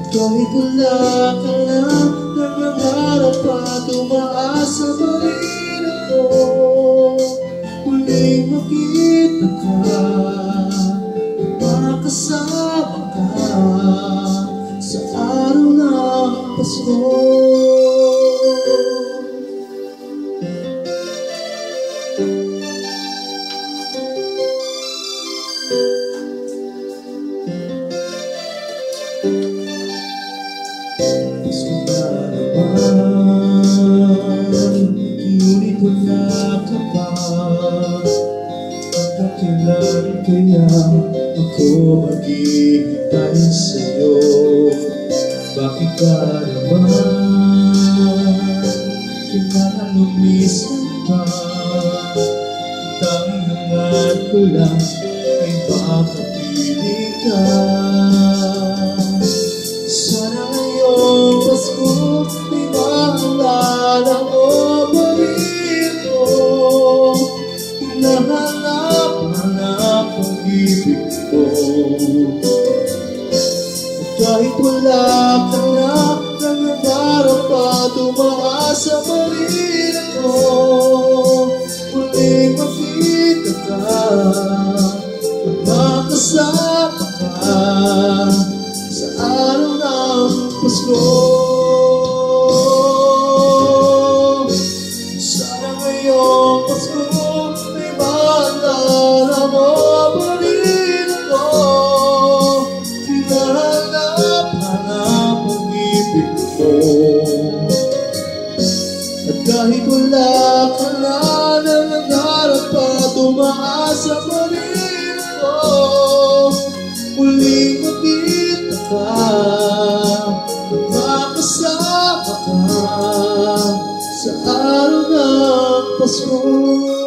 Kahit wala ka na, nangangarap at umaasa pa rin ako. Muling makita ka, makasama ka sa araw ng Pasko. Pasko na naman, ngunit wala ka pa. Hanggang kailan kaya ako maghihintay sa'yo? Bakit ka naman kailangan lumisan pa? Tanging hangad ko lang ay makapiling ka. Sana ngayong Pasko ay maalala mo pa rin ko. Hinahanap ang ibig ko. Kahit wala ka na, nangangarap at umaasa pa rin ako. Muling makita ka, makasama ka sa araw ng Pasko. Sana ngayong Pasko ay maalala mo pa rin ako. Hinahanap ang ibig mo. At kahit wala ka na, nangangarap at umaasa pa rin ako. Muling makita ka, makasama ka sa araw ng Pasko.